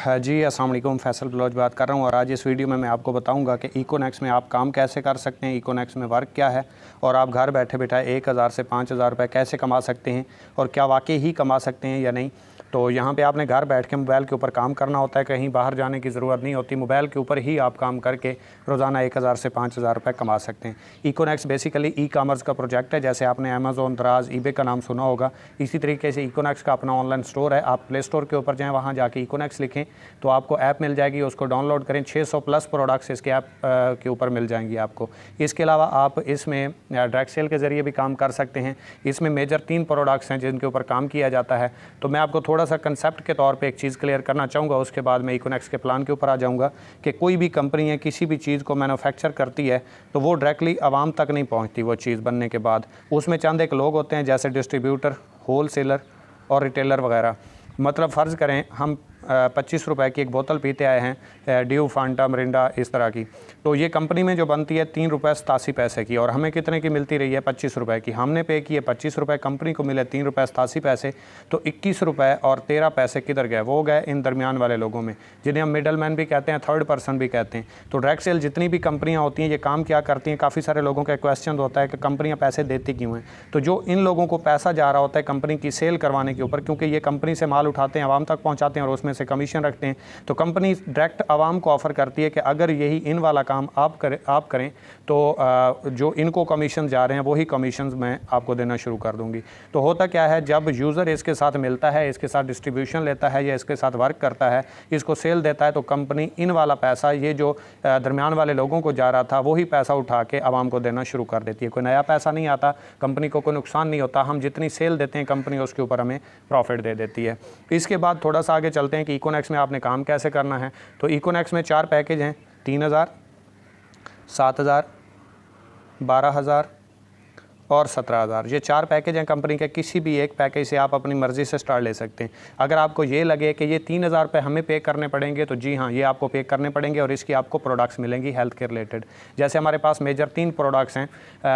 हाँ जी, अस्सलाम वालेकुम। फैसल बलोच बात कर रहा हूँ और आज इस वीडियो में मैं आपको बताऊंगा कि इकोनेक्स में आप काम कैसे कर सकते हैं, इकोनेक्स में वर्क क्या है और आप घर बैठे बैठाए 1000 से 5000 रुपये कैसे कमा सकते हैं और क्या वाकई ही कमा सकते हैं या नहीं। तो यहाँ पे आपने घर बैठ के मोबाइल के ऊपर काम करना होता है, कहीं बाहर जाने की ज़रूरत नहीं होती। मोबाइल के ऊपर ही आप काम करके रोज़ाना 1000 से 5000 रुपये कमा सकते हैं। इकोनेक्स बेसिकली ई कामर्स का प्रोजेक्ट है। जैसे आपने अमेज़ोन, दराज, ईबे का नाम सुना होगा, इसी तरीके से इकोनेक्स का अपना ऑनलाइन स्टोर है। आप प्ले स्टोर के ऊपर जाएँ, वहाँ जाके इकोनेक्स लिखें तो आपको ऐप मिल जाएगी, उसको डाउनलोड करें। 600 प्लस प्रोडक्ट्स इसके ऐप के ऊपर मिल जाएंगी आपको। इसके अलावा आप इसमें डायरेक्ट सेल के ज़रिए भी काम कर सकते हैं। इसमें मेजर 3 प्रोडक्ट्स हैं जिनके ऊपर काम किया जाता है। तो मैं आपको थोड़ा सा कंसेप्ट के तौर पे एक चीज़ क्लियर करना चाहूँगा, उसके बाद मैं इकोनेक्स के प्लान के ऊपर आ जाऊँगा कि कोई भी कंपनी है किसी भी चीज़ को मैन्युफैक्चर करती है तो वो डायरेक्टली आवाम तक नहीं पहुँचती। वो चीज़ बनने के बाद उसमें चंद एक लोग होते हैं, जैसे डिस्ट्रीब्यूटर, होल सेलर और रिटेलर वगैरह। मतलब फ़र्ज़ करें हम 25 रुपए की एक बोतल पीते आए हैं, ड्यू, फांटा, मिरिंडा, इस तरह की। तो ये कंपनी में जो बनती है 3 रुपये 87 पैसे की, और हमें कितने की मिलती रही है? 25 रुपए की। हमने पे किए 25 रुपये, कंपनी को मिले 3 रुपये 87 पैसे। तो 21 रुपये और 13 पैसे किधर गए? वो गए इन दरमियान वाले लोगों में, जिन्हें हम मिडल मैन भी कहते हैं, थर्ड पर्सन भी कहते हैं। तो डायरेक्ट सेल जितनी भी कंपनियाँ होती हैं ये काम क्या करती हैं? काफ़ी सारे लोगों का क्वेश्चन होता है कि कंपनियाँ पैसे देती क्यों हैं? तो जो इन लोगों को पैसा जा रहा होता है कंपनी की सेल करवाने के ऊपर, क्योंकि ये कंपनी से माल उठाते हैं, आवाम तक पहुँचाते हैं और उसमें से कमीशन रखते हैं। तो कंपनी डायरेक्ट आवाम को ऑफर करती है कि अगर यही इन वाला काम आप करें तो जो इनको कमीशन जा रहे हैं वही कमीशन मैं आपको देना शुरू कर दूंगी। तो होता क्या है, जब यूज़र इसके साथ मिलता है, इसके साथ डिस्ट्रीब्यूशन लेता है या इसके साथ वर्क करता है, इसको सेल देता है, तो कंपनी इन वाला पैसा, ये जो दरमियान वाले लोगों को जा रहा था, वही पैसा उठा के आवाम को देना शुरू कर देती है। कोई नया पैसा नहीं आता, कंपनी को कोई नुकसान नहीं होता। हम जितनी सेल देते हैं कंपनी उसके ऊपर हमें प्रॉफिट दे देती है। इसके बाद थोड़ा सा आगे चलते हैं कि इकोनेक्स में आपने काम कैसे करना है। तो इकोनेक्स में 4 पैकेज हैं, 3000, 7000, 12000 और 17000। ये 4 पैकेज हैं कंपनी के। किसी भी एक पैकेज से आप अपनी मर्ज़ी से स्टार्ट ले सकते हैं। अगर आपको ये लगे कि ये 3000 रुपये हमें पे करने पड़ेंगे, तो जी हाँ, ये आपको पे करने पड़ेंगे और इसकी आपको प्रोडक्ट्स मिलेंगी हेल्थ के रिलेटेड। जैसे हमारे पास मेजर 3 प्रोडक्ट्स हैं,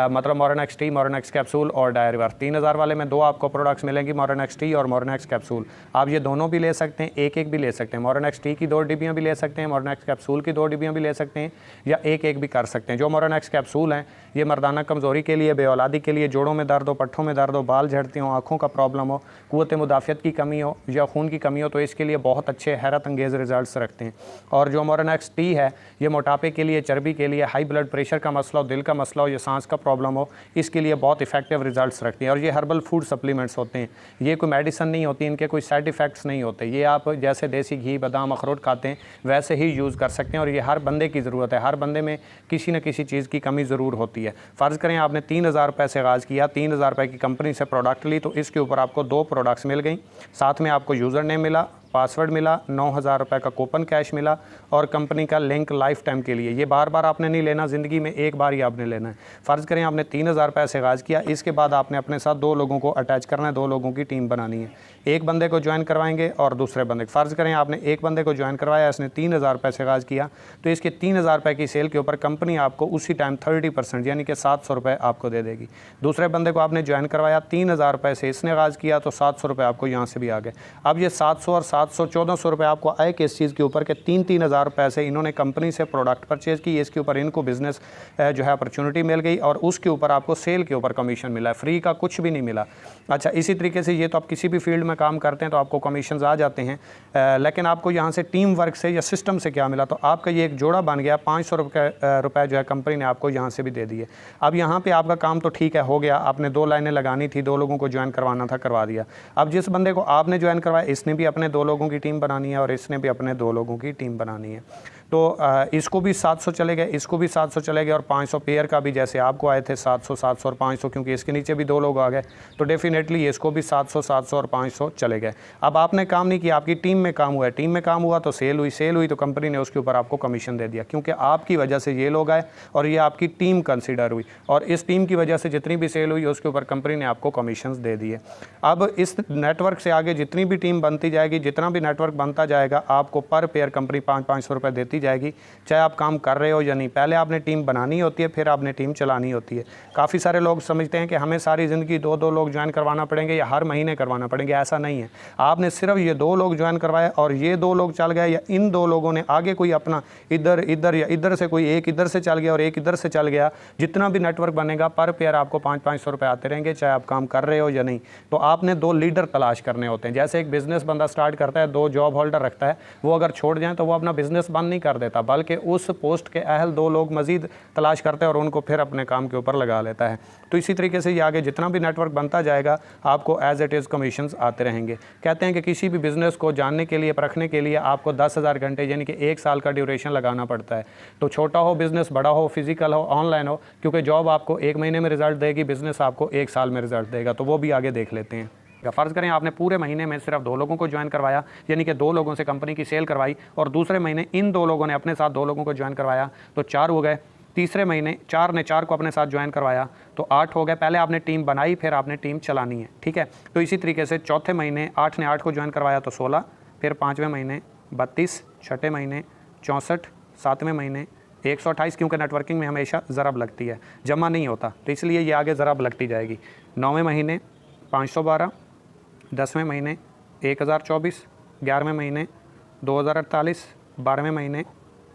मतलब मोरनेक्स टी, मोरनेक्स कैप्सूल और डायरीवर। 3000 वाले में 2 आपको प्रोडक्ट्स मिलेंगी, मोरनेक्स टी और मोरनेक्स कैप्सूल। आप ये दोनों भी ले सकते हैं, एक एक भी ले सकते हैं। मोरनेक्स टी की 2 डिब्बियाँ भी ले सकते हैं, मोरनेक्स कैप्सूल की 2 डिब्बियाँ भी ले सकते हैं, या एक एक भी कर सकते हैं। जो मोरनेक्स कैप्सूल हैं ये मर्दाना कमज़ोरी के लिए, बेऔलादी के लिए, जोड़ों में दर्द हो, पट्ठों में दर्द हो, बाल झड़ते हो, आँखों का प्रॉब्लम हो, क़ुव्वत मुदाफ़ियत की कमी हो या खून की कमी हो, तो इसके लिए बहुत अच्छे हैरत अंगेज़ रिजल्ट्स रखते हैं। और जो मोरनेक्स टी है ये मोटापे के लिए, चर्बी के लिए, हाई ब्लड प्रेशर का मसला हो, दिल का मसला हो या सांस का प्रॉब्लम हो, इसके लिए बहुत इफेक्टिव रिजल्ट्स रखती हैं। और ये हर्बल फूड सप्लीमेंट्स होते हैं, ये कोई मेडिसिन नहीं होती, इनके कोई साइड इफ़ेक्ट्स नहीं होते। ये आप जैसे देसी घी, बादाम, अखरोट खाते हैं वैसे ही यूज़ कर सकते हैं। और ये हर बंदे की ज़रूरत है, हर बंदे में किसी न किसी चीज़ की कमी ज़रूर होती है। फ़र्ज़ करें आपने 3000 रुपये से आगाज़ किया, 3000 रुपये की कंपनी से प्रोडक्ट ली, तो इसके ऊपर आपको 2 प्रोडक्ट्स मिल गई, साथ में आपको यूज़र नेम मिला, पासवर्ड मिला, 9000 रुपये का कूपन कैश मिला और कंपनी का लिंक लाइफ टाइम के लिए। ये बार बार आपने नहीं लेना, ज़िंदगी में एक बार ही आपने लेना है। फ़र्ज़ करें आपने 3000 रुपये से आगाज़ किया, इसके बाद आपने अपने साथ 2 लोगों को अटैच करना है, 2 लोगों की टीम बनानी है। एक बंदे को ज्वाइन करवाएंगे और दूसरे बंदे, फ़र्ज़ करें आपने एक बंदे को ज्वाइन करवाया, इसने 3000 रुपये से आगाज़ किया, तो इसके 3000 रुपये की सेल के ऊपर कंपनी आपको उसी टाइम 30% यानी कि 700 रुपये आपको दे देगी। दूसरे बंदे को आपने ज्वाइन करवाया, 3000 रुपये से इसने आगाज़ किया, तो 700 रुपये आपको यहाँ से भी आ गए। अब ये 700 और 700 1400 रुपये आपको आए किस चीज़ के ऊपर के 3-3 हज़ार रुपये से इन्होंने कंपनी से प्रोडक्ट परचेज़ की, इसके ऊपर इनको बिज़नेस जो है अपॉर्चुनिटी मिल गई और उसके ऊपर आपको सेल के ऊपर कमीशन मिला है। फ्री का कुछ भी नहीं मिला। अच्छा, इसी तरीके से ये तो आप किसी भी फील्ड में काम करते हैं तो आपको कमीशन आ जाते हैं, लेकिन आपको यहाँ से टीम वर्क से या सिस्टम से क्या मिला? तो आपका ये एक जोड़ा बन गया, 500 रुपये जो है कंपनी ने आपको यहाँ से भी दे दिए। अब यहाँ पर आपका काम तो ठीक है, हो गया, आपने 2 लाइनें लगानी थी, 2 लोगों को ज्वाइन करवाना था, करवा दिया। अब जिस बंदे को आपने ज्वाइन करवाया इसने भी अपने 2 लोगों की टीम बनानी है और इसने भी अपने 2 लोगों की टीम बनानी है। तो इसको भी 700 चले गए, इसको भी 700 चले गए और 500 पेयर का भी, जैसे आपको आए थे 700, 700 और 500, क्योंकि इसके नीचे भी 2 लोग आ गए, तो डेफिनेटली इसको भी 700, 700 और 500 चले गए। अब आपने काम नहीं किया, आपकी टीम में काम हुआ है, टीम में काम हुआ तो सेल हुई तो कंपनी ने उसके ऊपर आपको कमीशन दे दिया, क्योंकि आपकी वजह से ये लोग आए और ये आपकी टीम कंसिडर हुई और इस टीम की वजह से जितनी भी सेल हुई उसके ऊपर कंपनी ने आपको कमीशन दे दिए। अब इस नेटवर्क से आगे जितनी भी टीम बनती जाएगी, जितना भी नेटवर्क बनता जाएगा, आपको पर पेयर कंपनी 500 रुपये देती बढ़ती जाएगी, चाहे आप काम कर रहे हो या नहीं। पहले आपने टीम बनानी होती है, फिर आपने टीम चलानी होती है। काफ़ी सारे लोग समझते हैं कि हमें सारी ज़िंदगी 2-2 लोग ज्वाइन करवाना पड़ेंगे या हर महीने करवाना पड़ेंगे, ऐसा नहीं है। आपने सिर्फ ये 2 लोग ज्वाइन करवाए और ये 2 लोग चल गए, या इन 2 लोगों ने आगे कोई अपना इधर या इधर से कोई एक इधर से चल गया और एक इधर से चल गया, जितना भी नेटवर्क बनेगा पर पेयर आपको 500-500 रुपये आते रहेंगे, चाहे आप काम कर रहे हो या नहीं। तो आपने 2 लीडर तलाश करने होते हैं। जैसे एक बिजनेस बंदा स्टार्ट करता है, 2 जॉब होल्डर रखता है, वो अगर छोड़ जाएं तो वो अपना बिजनेस बंद नहीं कर देता, बल्कि उस पोस्ट के अहल 2 लोग मजीद तलाश करता है और उनको फिर अपने काम के ऊपर लगा लेता है। तो इसी तरीके से ये आगे जितना भी नेटवर्क बनता जाएगा, आपको एज इट इज़ कमीशंस आते रहेंगे। कहते हैं कि किसी भी बिजनेस को जानने के लिए, परखने के लिए आपको 10,000 घंटे यानी कि 1 साल का ड्यूरेशन लगाना पड़ता है। तो छोटा हो बिजनेस, बड़ा हो, फिजिकल हो, ऑनलाइन हो, क्योंकि जॉब आपको 1 महीने में रिजल्ट देगी, बिजनेस आपको 1 साल में रिजल्ट देगा। तो वो भी आगे देख लेते हैं। फ़र्ज़ करें आपने पूरे महीने में सिर्फ 2 लोगों को ज्वाइन करवाया, यानी कि 2 लोगों से कंपनी की सेल करवाई, और दूसरे महीने इन 2 लोगों ने अपने साथ 2 लोगों को ज्वाइन करवाया, तो 4 हो गए। तीसरे महीने 4 ने 4 को अपने साथ ज्वाइन करवाया, तो 8 हो गए। पहले आपने टीम बनाई, फिर आपने टीम चलानी है, ठीक है। तो इसी तरीके से चौथे महीने 8 ने 8 को ज्वाइन करवाया तो 16, फिर 5वें महीने 32, छठे महीने 64, 7वें महीने 128, क्योंकि नेटवर्किंग में हमेशा ज़रब लगती है, जमा नहीं होता, तो इसलिए ये आगे ज़रब लगती जाएगी। 9वें महीने 512, 10वें महीने 1024, 11वें महीने 2048, 12वें महीने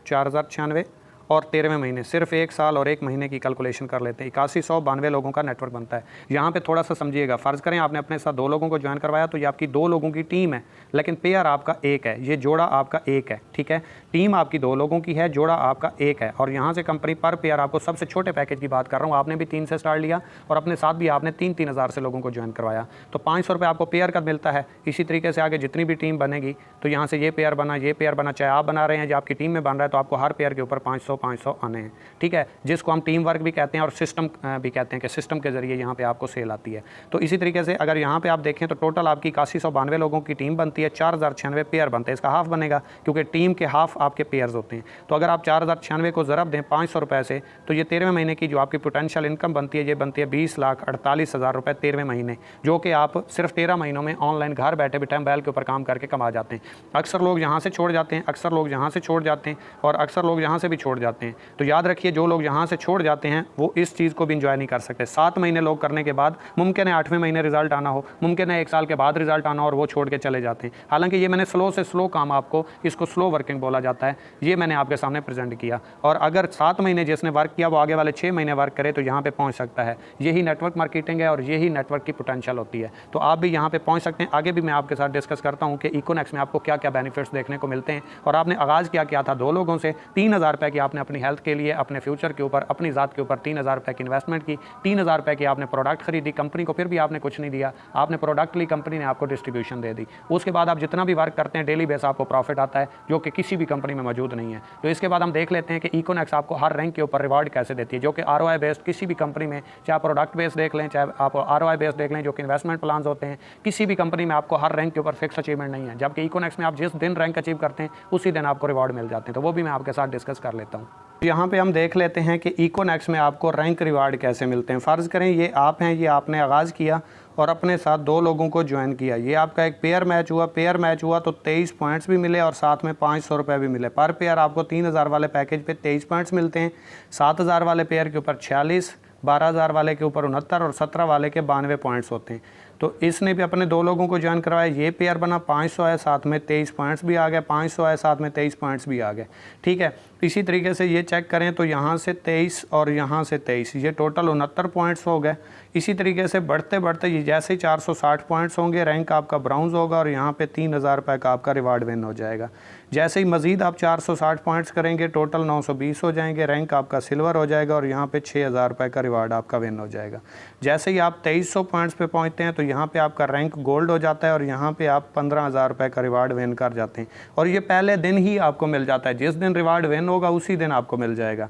4096 और 13वें महीने सिर्फ 1 साल और 1 महीने की कैलकुलेशन कर लेते हैं, 8192 लोगों का नेटवर्क बनता है। यहाँ पे थोड़ा सा समझिएगा, फ़र्ज़ करें आपने अपने साथ 2 लोगों को ज्वाइन करवाया, तो ये आपकी 2 लोगों की टीम है, लेकिन पेयर आपका 1 है, ये जोड़ा आपका 1 है, ठीक है। टीम आपकी 2 लोगों की है, जोड़ा आपका 1 है, और यहाँ से कंपनी पर पेयर आपको सबसे छोटे पैकेज की बात कर रहा हूँ, आपने भी 3 से स्टार्ट लिया और अपने साथ भी आपने 3-3 हज़ार से लोगों को ज्वाइन करवाया, तो 500 रुपये आपको पेयर का मिलता है। इसी तरीके से आगे जितनी भी टीम बनेगी, तो यहाँ से ये पेयर बना, ये पेयर बना, चाहे आप बना रहे हैं या आपकी टीम में बन रहा है, तो आपको हर पेयर के ऊपर 500-500 आने हैं, ठीक है, जिसको हम टीम वर्क भी कहते हैं और सिस्टम भी कहते हैं कि सिस्टम के ज़रिए यहाँ पे आपको सेल आती है। तो इसी तरीके से अगर यहाँ पे आप देखें तो टोटल आपकी 8192 लोगों की टीम बनती है, 4096 पेयर बनते हैं। इसका हाफ बनेगा क्योंकि टीम के हाफ आपके पेयर्स होते हैं। तो अगर आप 4096 को ज़रब दें 500 रुपये से, तो ये 13वें महीने की जो आपकी पोटेंशियल इनकम बनती है, ये बनती है 20,48,000 रुपये 13वें महीने, जो कि आप सिर्फ 13 महीनों में ऑनलाइन घर बैठे बैठे मोबाइल के ऊपर काम करके कमा जाते हैं। अक्सर लोग यहाँ से छोड़ जाते हैं, अक्सर लोग यहाँ से छोड़ जाते हैं, और अक्सर लोग यहाँ से भी छोड़ जाते हैं। तो याद रखिए, जो लोग यहाँ से छोड़ जाते हैं वो इस चीज़ को भी इंजॉय नहीं कर सकते। 7 महीने लोग करने के बाद मुमकिन है 8वें महीने रिजल्ट आना हो, मुमकिन है 1 साल के बाद रिजल्ट आना हो, और वो छोड़ के चले जाते हैं। हालांकि ये मैंने स्लो से स्लो काम, आपको इसको स्लो वर्किंग बोला जाता है, ये मैंने आपके सामने प्रेजेंट किया। और अगर 7 महीने जिसने वर्क किया वो आगे वाले 6 महीने वर्क करे तो यहाँ पे पहुँच सकता है। यही नेटवर्क मार्केटिंग है और यही नेटवर्क की पोटेंशियल होती है। तो आप भी यहाँ पे पहुँच सकते हैं। आगे भी मैं आपके साथ डिस्कस करता हूँ कि इकोनेक्स में आपको क्या क्या बेनिफिट्स देखने को मिलते हैं। और आपने आगाज़ क्या किया था 2 लोगों से, 3000 रुपये की आपने अपनी हेल्थ के लिए, अपने फ्यूचर के ऊपर, अपनी ज़ात के ऊपर 3000 रुपये की इन्वेस्टमेंट की, 3000 रुपये की आपने प्रोडक्ट खरीदी, कंपनी को फिर भी आपने कुछ नहीं दिया, आपने प्रोडक्ट ली, कंपनी ने आपको डिस्ट्रीब्यूशन दे दी। उसके बाद आप जितना भी वर्क करते हैं डेली बेस आपको प्रॉफिट आता है, जो कि किसी भी कंपनी में मौजूद नहीं है। तो इसके बाद हम देख लेते हैं कि इकोनेक्स आपको हर रैंक के ऊपर रिवार्ड कैसे देती है, जो कि ROI बेस्ड किसी भी कंपनी में, चाहे प्रोडक्ट बेस्ड देख लें, चाहे आप ROI बेस्ड देख लें, जो कि इन्वेस्टमेंट प्लान होते हैं, किसी भी कंपनी में आपको हर रैंक के ऊपर फिक्स अचीवमेंट नहीं है। जबकि इकोनेक्स में आप जिस दिन रैंक अचीव करते हैं उसी दिन आपको रिवार्ड मिल जाते हैं। तो वो भी मैं आपके साथ डिस्कस कर लेता हूँ। यहाँ पे हम देख लेते हैं कि इकोनेक्स में आपको रैंक रिवार्ड कैसे मिलते हैं। फ़र्ज़ करें ये आप हैं, ये आपने आगाज़ किया और अपने साथ 2 लोगों को ज्वाइन किया, ये आपका एक पेयर मैच हुआ, तो 23 पॉइंट्स भी मिले और साथ में 500 रुपये भी मिले। पर पेयर आपको 3000 वाले पैकेज पे 23 पॉइंट्स मिलते हैं, 7000 वाले पेयर के ऊपर 46, 12000 वाले के ऊपर 69 और 17 वाले के 92 पॉइंट्स होते हैं। तो इसने भी अपने 2 लोगों को ज्वाइन करवाया, ये पेयर बना, 500 है, साथ में 23 पॉइंट्स भी आ गए, 500 है, साथ में 23 पॉइंट्स भी आ गए, ठीक है। इसी तरीके से ये चेक करें तो यहाँ से 23 और यहाँ से 23, ये टोटल 69 पॉइंट्स हो गए। इसी तरीके से बढ़ते बढ़ते ये जैसे ही 460 पॉइंट्स होंगे, रैंक आपका ब्राउन्ज होगा और यहाँ पे 3000 रुपये का आपका रिवार्ड विन हो जाएगा। जैसे ही मज़ीद आप 460 पॉइंट्स करेंगे, टोटल 920 हो जाएंगे, रैंक आपका सिल्वर हो जाएगा और यहाँ पे 6000 रुपये का रिवार्ड आपका विन हो जाएगा। जैसे ही आप 2300 पॉइंट्स पे पहुँचते हैं तो यहाँ पे आपका रैंक गोल्ड हो जाता है और यहाँ पे आप 15000 रुपये का रिवार्ड विन कर जाते हैं। और ये पहले दिन ही आपको मिल जाता है, जिस दिन रिवार्ड विन होगा उसी दिन आपको मिल जाएगा।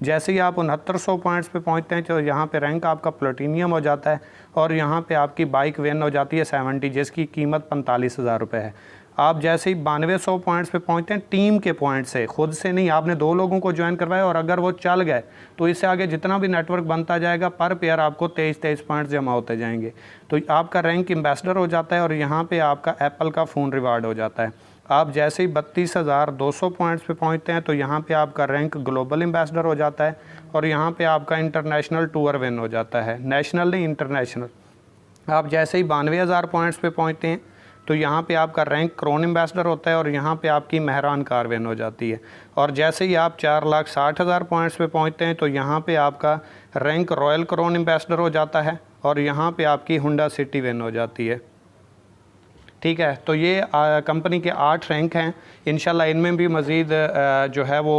जैसे ही आप 6900 पॉइंट्स पे पहुंचते हैं तो यहाँ पे रैंक आपका प्लेटिनियम हो जाता है और यहाँ पे आपकी बाइक विन हो जाती है 70, जिसकी कीमत 45,000 रुपये है। आप जैसे ही 9200 पॉइंट्स पे पहुंचते हैं, टीम के पॉइंट से, खुद से नहीं, आपने 2 लोगों को ज्वाइन करवाया और अगर वो चल गए तो इससे आगे जितना भी नेटवर्क बनता जाएगा पर पेयर आपको 23 पॉइंट्स जमा होते जाएंगे। तो आपका रैंक एम्बेसडर हो जाता है और यहाँ पे आपका एप्पल का फ़ोन रिवार्ड हो जाता है। आप जैसे ही 32,200 पॉइंट्स पे पहुंचते हैं तो यहाँ पे आपका रैंक ग्लोबल एम्बेसडर हो जाता है और यहाँ पे आपका इंटरनेशनल टूर विन हो जाता है, नेशनल नहीं इंटरनेशनल। आप जैसे ही 92,000 पॉइंट्स पे पहुंचते हैं तो यहाँ पे आपका रैंक क्रोन एम्बेसडर होता है और यहाँ पे आपकी मेहरान कार विन हो जाती है। और जैसे ही आप 4,60,000 पॉइंट्स पे पहुँचते हैं तो यहाँ पे आपका रैंक रॉयल क्रोन एम्बेसडर हो जाता है और यहाँ पे आपकी हुंडा सिटी विन हो जाती है। ठीक है, तो ये कंपनी के 8 रैंक हैं। इंशाल्लाह इनमें भी मज़ीद जो है वो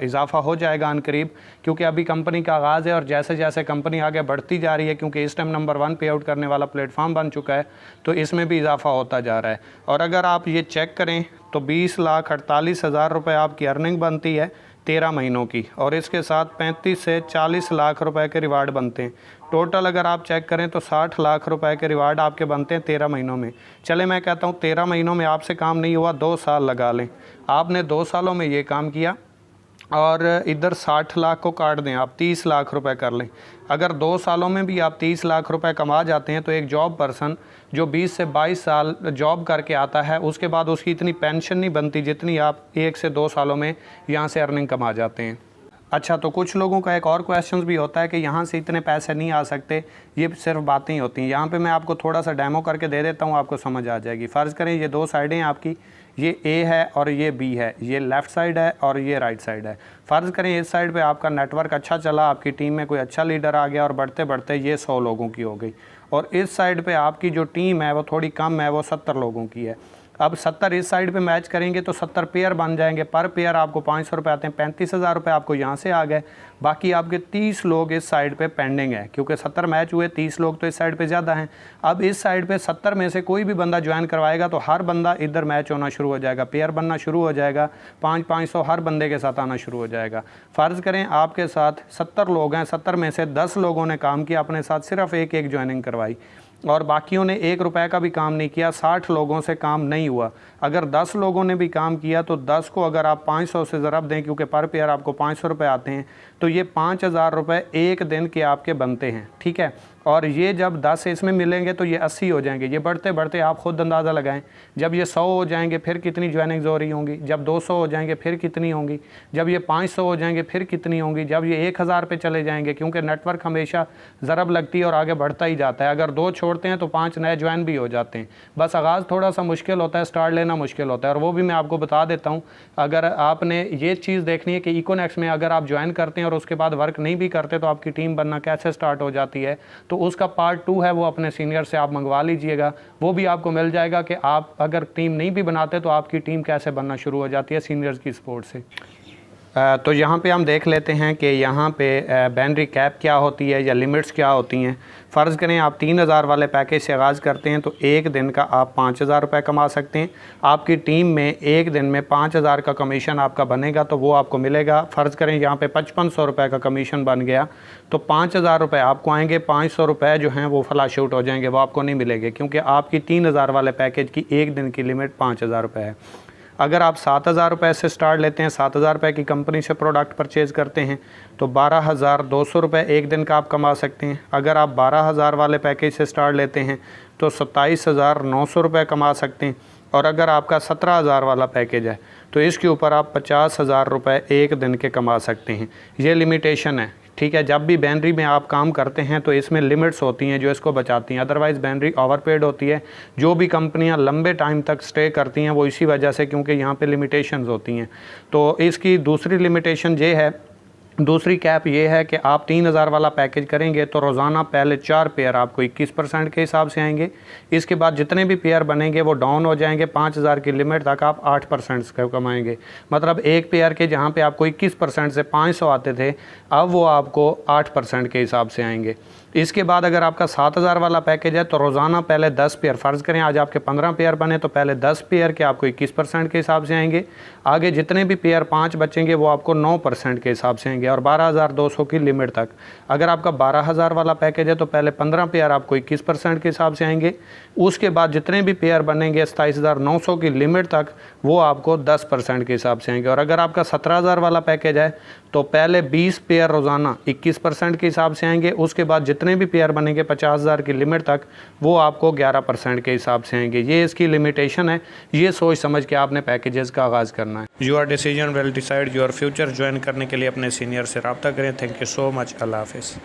इजाफ़ा हो जाएगा अनकरीब, क्योंकि अभी कंपनी का आगाज़ है और जैसे जैसे कंपनी आगे बढ़ती जा रही है, क्योंकि इस टाइम नंबर 1 पे आउट करने वाला प्लेटफॉर्म बन चुका है, तो इसमें भी इजाफ़ा होता जा रहा है। और अगर आप ये चेक करें तो 20,48,000 रुपये आपकी अर्निंग बनती है 13 महीनों की, और इसके साथ 35 से 40 लाख रुपए के रिवार्ड बनते हैं। टोटल अगर आप चेक करें तो 60 लाख रुपए के रिवार्ड आपके बनते हैं 13 महीनों में। चले मैं कहता हूँ 13 महीनों में आपसे काम नहीं हुआ, 2 साल लगा लें। आपने 2 सालों में ये काम किया और इधर 60 लाख को काट दें, आप 30 लाख रुपए कर लें। अगर 2 सालों में भी आप 30 लाख रुपए कमा जाते हैं तो एक जॉब पर्सन जो 20 से 22 साल जॉब करके आता है, उसके बाद उसकी इतनी पेंशन नहीं बनती जितनी आप 1 से 2 सालों में यहाँ से अर्निंग कमा जाते हैं। अच्छा, तो कुछ लोगों का एक और क्वेश्चन भी होता है कि यहाँ से इतने पैसे नहीं आ सकते, ये सिर्फ बातें ही होती हैं। यहाँ पे मैं आपको थोड़ा सा डेमो करके दे देता हूँ, आपको समझ आ जाएगी। फ़र्ज़ करें ये 2 साइडें हैं आपकी, ये ए है और ये बी है, ये लेफ़्ट साइड है और ये राइट साइड है। फ़र्ज़ करें इस साइड पे आपका नेटवर्क अच्छा चला, आपकी टीम में कोई अच्छा लीडर आ गया और बढ़ते बढ़ते ये 100 लोगों की हो गई, और इस साइड पे आपकी जो टीम है वो थोड़ी कम है, वो 70 लोगों की है। अब 70 इस साइड पे मैच करेंगे तो 70 पेयर बन जाएंगे, पर पेयर आपको 500 रुपये आते हैं, 35,000 रुपये आपको यहाँ से आ गए। बाकी आपके 30 लोग इस साइड पे पेंडिंग है, क्योंकि 70 मैच हुए, 30 लोग तो इस साइड पे ज़्यादा हैं। अब इस साइड पे 70 में से कोई भी बंदा ज्वाइन करवाएगा तो हर बंदा इधर मैच होना शुरू हो जाएगा, पेयर बनना शुरू हो जाएगा, 500 हर बंदे के साथ आना शुरू हो जाएगा। फ़र्ज़ करें आपके साथ 70 लोग हैं, 70 में से 10 लोगों ने काम किया, अपने साथ सिर्फ एक ज्वाइनिंग करवाई और बाकियों ने 1 रुपये का भी काम नहीं किया, 60 लोगों से काम नहीं हुआ। अगर 10 लोगों ने भी काम किया तो 10 को अगर आप 500 से ज़रब दें, क्योंकि पर पेयर आपको 500 रुपये आते हैं, तो ये 5,000 रुपये एक दिन के आपके बनते हैं। ठीक है, और ये जब 10 इसमें मिलेंगे तो ये 80 हो जाएंगे। ये बढ़ते बढ़ते आप ख़ुद अंदाज़ा लगाएं, जब ये 100 हो जाएंगे फिर कितनी ज्वाइनिंग्स हो रही होंगी, जब 200 हो जाएंगे फिर कितनी होंगी, जब ये 500 हो जाएंगे फिर कितनी होंगी, जब ये 1,000 पे चले जाएंगे, क्योंकि नेटवर्क हमेशा ज़रब लगती है और आगे बढ़ता ही जाता है। अगर 2 छोड़ते हैं तो 5 नए ज्वाइन भी हो जाते हैं। बस आगाज़ थोड़ा सा मुश्किल होता है, स्टार्ट लेना मुश्किल होता है, और वो भी मैं आपको बता देता हूँ। अगर आपने ये चीज़ देखनी है कि इकोनेक्स में अगर आप ज्वाइन करते हैं और उसके बाद वर्क नहीं भी करते तो आपकी टीम बनना कैसे स्टार्ट हो जाती है, तो उसका पार्ट 2 है, वो अपने सीनियर से आप मंगवा लीजिएगा, वो भी आपको मिल जाएगा कि आप अगर टीम नहीं भी बनाते तो आपकी टीम कैसे बनना शुरू हो जाती है सीनियर्स की सपोर्ट से। तो यहाँ पे हम देख लेते हैं कि यहाँ पे बैनरी कैप क्या होती है या लिमिट्स क्या होती हैं। फ़र्ज़ करें आप 3,000 वाले पैकेज से आगाज़ करते हैं तो एक दिन का आप 5,000 रुपये कमा सकते हैं। आपकी टीम में एक दिन में 5,000 का कमीशन आपका बनेगा तो वो आपको मिलेगा। फ़र्ज़ करें यहाँ पे 5,500 रुपये का कमीशन बन गया तो 5,000 रुपये आपको आएंगे, 500 रुपये जो हैं वो फ्लैश आउट हो जाएंगे, वो आपको नहीं मिलेंगे, क्योंकि आपकी 3,000 वाले पैकेज की एक दिन की लिमिट 5,000 रुपये है। अगर आप 7,000 रुपये से स्टार्ट लेते हैं, 7,000 रुपये की कंपनी से प्रोडक्ट परचेज़ करते हैं तो 12,200 रुपये एक दिन का आप कमा सकते हैं। अगर आप 12,000 वाले पैकेज से स्टार्ट लेते हैं तो 27,900 रुपये कमा सकते हैं। और अगर आपका 17,000 वाला पैकेज है तो इसके ऊपर आप 50,000 रुपये एक दिन के कमा सकते हैं। ये लिमिटेशन है। ठीक है, जब भी बैनरी में आप काम करते हैं तो इसमें लिमिट्स होती हैं जो इसको बचाती हैं, अदरवाइज़ बैनरी ओवरपेड होती है। जो भी कंपनियां लंबे टाइम तक स्टे करती हैं वो इसी वजह से, क्योंकि यहाँ पे लिमिटेशंस होती हैं। तो इसकी दूसरी लिमिटेशन ये है, दूसरी कैप ये है कि आप 3,000 वाला पैकेज करेंगे तो रोज़ाना पहले 4 पेयर आपको 21% के हिसाब से आएंगे। इसके बाद जितने भी पेयर बनेंगे वो डाउन हो जाएंगे, 5,000 की लिमिट तक आप 8% का कमाएंगे। मतलब एक पेयर के जहाँ पे आपको 21% से 500 आते थे, अब वो आपको 8% के हिसाब से आएंगे। इसके बाद अगर आपका 7,000 वाला पैकेज है तो रोज़ाना पहले 10 पेयर, फ़र्ज़ करें आज आपके 15 पेयर बने तो पहले 10 पेयर के आपको 21% के हिसाब से आएंगे। आगे जितने भी पेयर 5 बचेंगे वो आपको 9% के हिसाब से आएंगे, और 12,200 की लिमिट तक। अगर आपका 12,000 वाला पैकेज है तो पहले 15 पेयर आपको 21% के हिसाब से आएंगे। उसके बाद जितने भी पेयर बनेंगे 27,900 की लिमिट तक वो आपको 10% के हिसाब से आएंगे। और अगर आपका 17,000 वाला पैकेज है तो पहले 20 पेयर रोज़ाना 21% के हिसाब से आएंगे। उसके बाद जितने भी पेयर बनेंगे 50,000 की लिमिट तक, वो आपको 11% के हिसाब से आएंगे। ये इसकी लिमिटेशन है, ये सोच समझ के आपने पैकेजेस का आगाज़ करना है। Your decision will decide your future. Join करने के लिए अपने सीनियर से रब्ता करें। Thank you so much. अल्लाह हाफिज़।